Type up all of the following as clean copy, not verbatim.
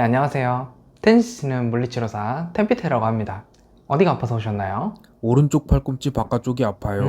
네, 안녕하세요. 테니스 치는 물리치료사 템피테라고 합니다. 어디가 아파서 오셨나요? 오른쪽 팔꿈치 바깥쪽이 아파요.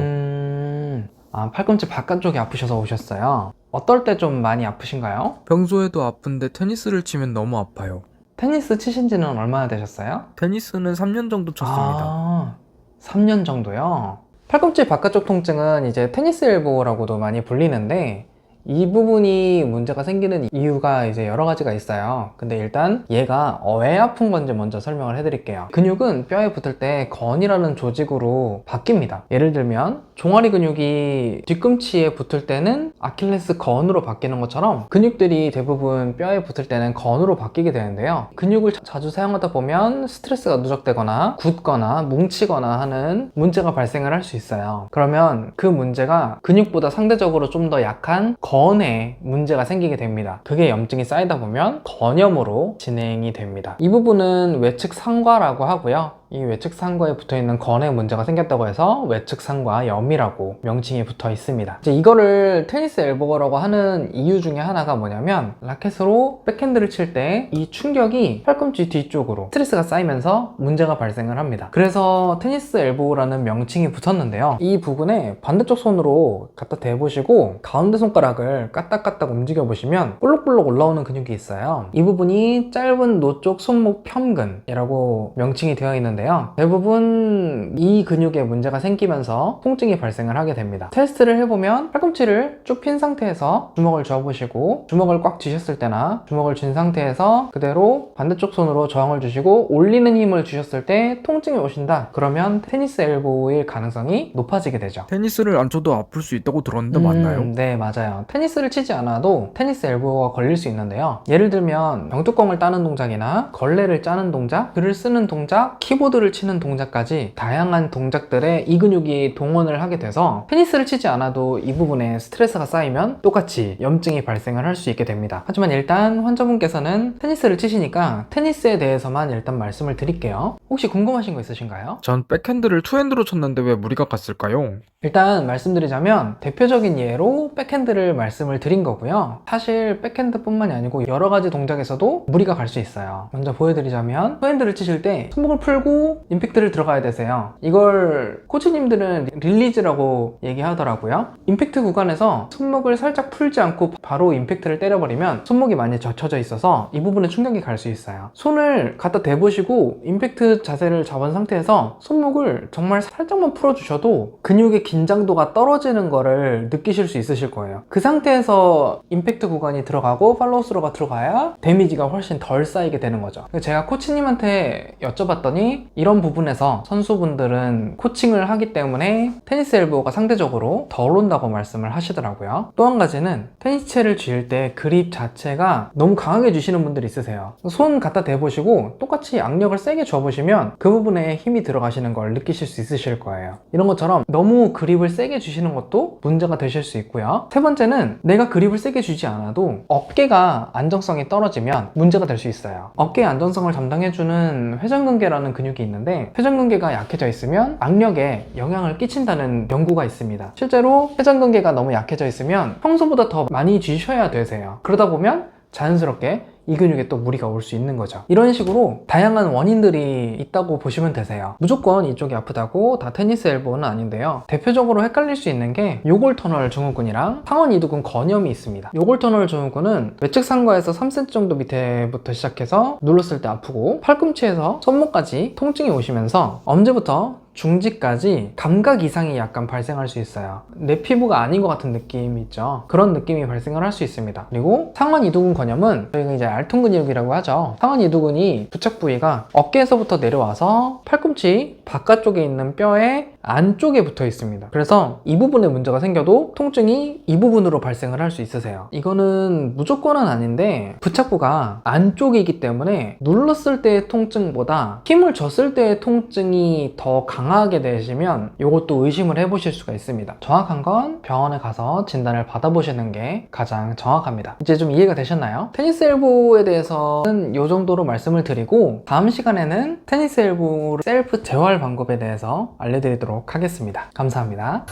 팔꿈치 바깥쪽이 아프셔서 오셨어요. 어떨 때 좀 많이 아프신가요? 평소에도 아픈데 테니스를 치면 너무 아파요. 테니스 치신 지는 얼마나 되셨어요? 테니스는 3년 정도 쳤습니다. 3년 정도요? 팔꿈치 바깥쪽 통증은 이제 테니스 엘보라고도 많이 불리는데 이 부분이 문제가 생기는 이유가 이제 여러 가지가 있어요. 근데 일단 얘가 왜 아픈 건지 먼저 설명을 해드릴게요. 근육은 뼈에 붙을 때 건이라는 조직으로 바뀝니다. 예를 들면 종아리 근육이 뒤꿈치에 붙을 때는 아킬레스 건으로 바뀌는 것처럼 근육들이 대부분 뼈에 붙을 때는 건으로 바뀌게 되는데요. 근육을 자주 사용하다 보면 스트레스가 누적되거나 굳거나 뭉치거나 하는 문제가 발생을 할 수 있어요. 그러면 그 문제가 근육보다 상대적으로 좀 더 약한 건에 문제가 생기게 됩니다. 그게 염증이 쌓이다 보면 건염으로 진행이 됩니다. 이 부분은 외측 상과라고 하고요. 이 외측 상과에 붙어있는 건에 문제가 생겼다고 해서 외측 상과염이라고 명칭이 붙어 있습니다. 이제 이거를 테니스 엘보라고 하는 이유 중에 하나가 뭐냐면 라켓으로 백핸드를 칠 때 이 충격이 팔꿈치 뒤쪽으로 스트레스가 쌓이면서 문제가 발생을 합니다. 그래서 테니스 엘보라는 명칭이 붙었는데요. 이 부분에 반대쪽 손으로 갖다 대보시고 가운데 손가락을 까딱까딱 움직여 보시면 볼록볼록 올라오는 근육이 있어요. 이 부분이 짧은 노 쪽 손목 편근이라고 명칭이 되어 있는데 대부분 이 근육에 문제가 생기면서 통증이 발생을 하게 됩니다. 테스트를 해보면 팔꿈치를 쭉 핀 상태에서 주먹을 쥐어보시고 주먹을 꽉 쥐셨을 때나 주먹을 쥔 상태에서 그대로 반대쪽 손으로 저항을 주시고 올리는 힘을 주셨을 때 통증이 오신다. 그러면 테니스 엘보일 가능성이 높아지게 되죠. 테니스를 안 쳐도 아플 수 있다고 들었는데 맞나요? 네, 맞아요. 테니스를 치지 않아도 테니스 엘보가 걸릴 수 있는데요. 예를 들면 병뚜껑을 따는 동작이나 걸레를 짜는 동작, 글을 쓰는 동작, 키보드를 치는 동작까지 다양한 동작들에 이 근육이 동원을 하게 돼서 테니스를 치지 않아도 이 부분에 스트레스가 쌓이면 똑같이 염증이 발생을 할 수 있게 됩니다. 하지만 일단 환자분께서는 테니스를 치시니까 테니스에 대해서만 일단 말씀을 드릴게요. 혹시 궁금하신 거 있으신가요? 전 백핸드를 투핸드로 쳤는데 왜 무리가 갔을까요? 일단 말씀드리자면 대표적인 예로 백핸드를 말씀을 드린 거고요. 사실 백핸드뿐만이 아니고 여러 가지 동작에서도 무리가 갈 수 있어요. 먼저 보여드리자면 투핸드를 치실 때 손목을 풀고 임팩트를 들어가야 되세요. 이걸 코치님들은 릴리즈라고 얘기하더라고요. 임팩트 구간에서 손목을 살짝 풀지 않고 바로 임팩트를 때려버리면 손목이 많이 젖혀져 있어서 이 부분에 충격이 갈 수 있어요. 손을 갖다 대보시고 임팩트 자세를 잡은 상태에서 손목을 정말 살짝만 풀어주셔도 근육의 긴장도가 떨어지는 거를 느끼실 수 있으실 거예요. 그 상태에서 임팩트 구간이 들어가고 팔로우 스로가 들어가야 데미지가 훨씬 덜 쌓이게 되는 거죠. 제가 코치님한테 여쭤봤더니 이런 부분에서 선수분들은 코칭을 하기 때문에 테니스 엘보가 상대적으로 덜 온다고 말씀을 하시더라고요. 또 한 가지는 테니스채를 쥘 때 그립 자체가 너무 강하게 쥐시는 분들이 있으세요. 손 갖다 대보시고 똑같이 악력을 세게 줘보시면 그 부분에 힘이 들어가시는 걸 느끼실 수 있으실 거예요. 이런 것처럼 너무 그립을 세게 주시는 것도 문제가 되실 수 있고요. 세 번째는 내가 그립을 세게 주지 않아도 어깨가 안정성이 떨어지면 문제가 될 수 있어요. 어깨의 안정성을 담당해주는 회전근개라는 근육이 있는데 회전근개가 약해져 있으면 악력에 영향을 끼친다는 연구가 있습니다. 실제로 회전근개가 너무 약해져 있으면 평소보다 더 많이 쥐셔야 되세요. 그러다 보면 자연스럽게 이 근육에 또 무리가 올 수 있는 거죠. 이런 식으로 다양한 원인들이 있다고 보시면 되세요. 무조건 이쪽이 아프다고 다 테니스 엘보는 아닌데요. 대표적으로 헷갈릴 수 있는 게 요골터널 증후군이랑 상원 이두근 건염이 있습니다. 요골터널 증후군은 외측 상과에서 3cm 정도 밑에부터 시작해서 눌렀을 때 아프고 팔꿈치에서 손목까지 통증이 오시면서 엄지부터 중지까지 감각 이상이 약간 발생할 수 있어요. 내 피부가 아닌 것 같은 느낌이 있죠. 그런 느낌이 발생을 할 수 있습니다. 그리고 상완 이두근 건염은 저희가 이제 알통근육이라고 하죠. 상완 이두근이 부착 부위가 어깨에서부터 내려와서 팔꿈치 바깥쪽에 있는 뼈의 안쪽에 붙어 있습니다. 그래서 이 부분에 문제가 생겨도 통증이 이 부분으로 발생을 할 수 있으세요. 이거는 무조건은 아닌데 부착부가 안쪽이기 때문에 눌렀을 때의 통증보다 힘을 줬을 때의 통증이 더 강하게 되시면 이것도 의심을 해보실 수가 있습니다. 정확한 건 병원에 가서 진단을 받아보시는 게 가장 정확합니다. 이제 좀 이해가 되셨나요? 테니스 엘보에 대해서는 이 정도로 말씀을 드리고 다음 시간에는 테니스 엘보 셀프 재활 방법에 대해서 알려드리도록 하겠습니다. 감사합니다.